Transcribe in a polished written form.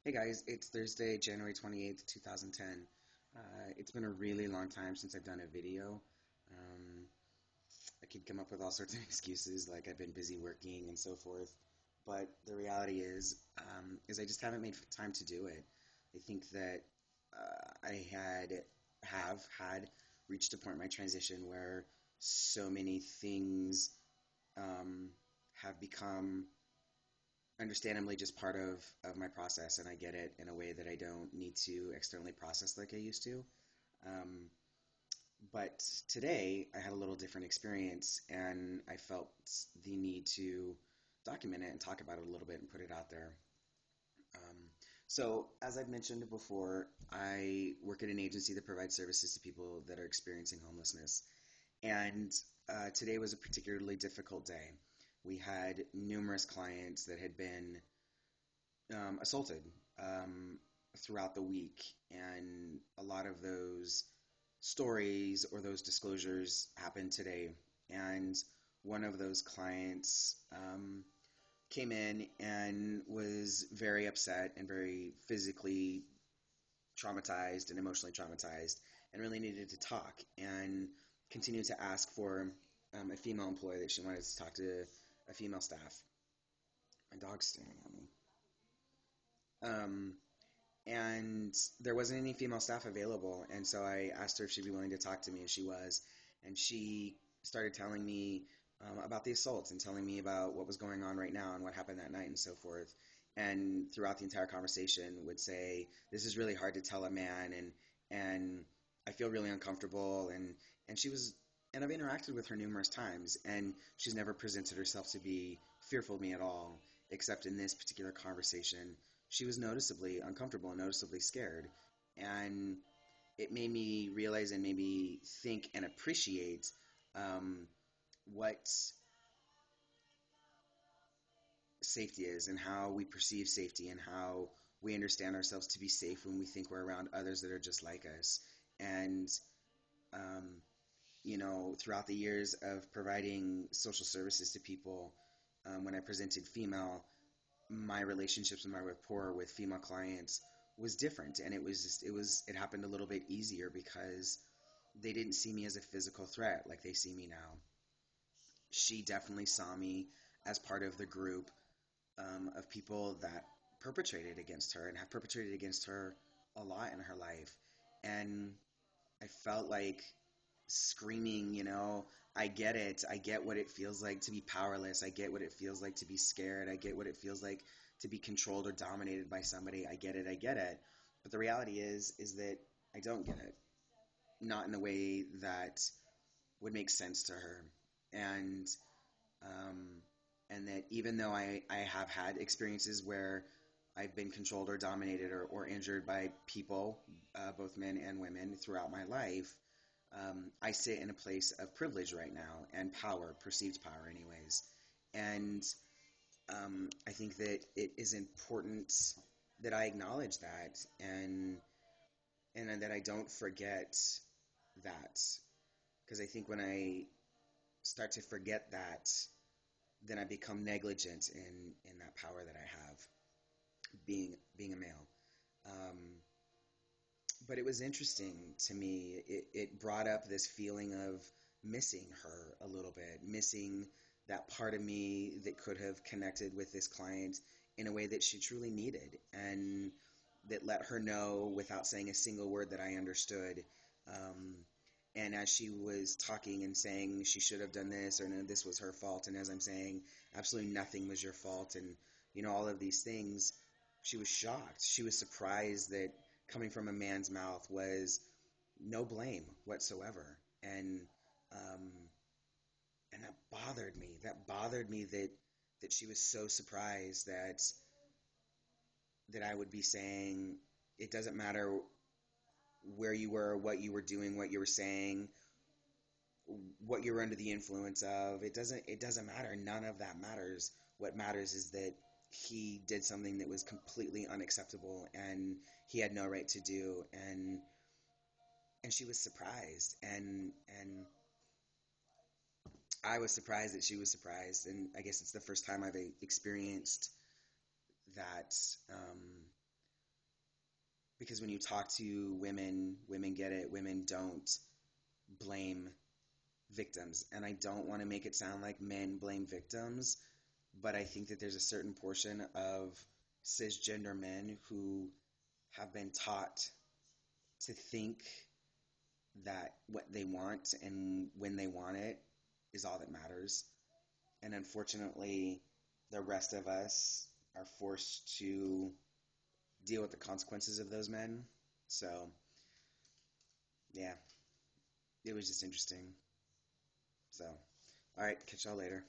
Hey guys, it's Thursday, January 28th, 2010. It's been a really long time since I've done a video. Um, I could come up with all sorts of excuses, like I've been busy working and so forth. But the reality is I just haven't made time to do it. I think that I have had reached a point in my transition where so many things um, have become understandably just part of my process, and I get it in a way that I don't need to externally process like I used to. Um, but today I had a little different experience, and I felt the need to document it and talk about it a little bit and put it out there. Um, so, as I've mentioned before, I work at an agency that provides services to people that are experiencing homelessness. And today was a particularly difficult day. We had numerous clients that had been assaulted throughout the week, and a lot of those stories or those disclosures happened today. And one of those clients came in and was very upset and very physically traumatized and emotionally traumatized, and really needed to talk and continued to ask for a female employee, that she wanted to talk to a female staff. My dog's staring at me. Um, and there wasn't any female staff available, and so I asked her if she'd be willing to talk to me, and she was. And she started telling me about the assault and telling me about what was going on right now and what happened that night and so forth. And throughout the entire conversation would say, this is really hard to tell a man, and I feel really uncomfortable. And she was, and I've interacted with her numerous times, and she's never presented herself to be fearful of me at all, except in this particular conversation she was noticeably uncomfortable and noticeably scared. And it made me realize and made me think and appreciate um, what safety is, and how we perceive safety, and how we understand ourselves to be safe when we think we're around others that are just like us. And, um, throughout the years of providing social services to people, when I presented female, my relationships and my rapport with female clients was different, and it happened a little bit easier because they didn't see me as a physical threat like they see me now. She definitely saw me as part of the group of people that perpetrated against her and have perpetrated against her a lot in her life. And I felt like screaming, I get it. I get what it feels like to be powerless. I get what it feels like to be scared. I get what it feels like to be controlled or dominated by somebody. I get it. I get it. But the reality is that I don't get it. Not in a way that would make sense to her. And um, and that even though I have had experiences where I've been controlled or dominated or injured by people, both men and women, throughout my life, I sit in a place of privilege right now, and power, perceived power, anyways. And I think that it is important that I acknowledge that, and that I don't forget that, because I think when I start to forget that, then I become negligent in that power that I have, being a male. Um, but it was interesting to me. It brought up this feeling of missing her a little bit, missing that part of me that could have connected with this client in a way that she truly needed, and that let her know without saying a single word that I understood. Um, and as she was talking and saying she should have done this, or no, this was her fault, and as I'm saying, absolutely nothing was your fault, and all of these things, she was shocked. She was surprised that coming from a man's mouth was no blame whatsoever. Um, and that bothered me. That bothered me that she was so surprised that I would be saying it doesn't matter where you were, what you were doing, what you were saying, what you're under the influence of. It doesn't matter. None of that matters. What matters is that he did something that was completely unacceptable, and he had no right to do. And she was surprised, and I was surprised that she was surprised. And I guess it's the first time I've experienced that, because when you talk to women, women get it, women don't blame victims. And I don't want to make it sound like men blame victims, but I think that there's a certain portion of cisgender men who have been taught to think that what they want and when they want it is all that matters. And unfortunately, the rest of us are forced to deal with the consequences of those men. So, yeah, it was just interesting. So, all right, catch y'all later.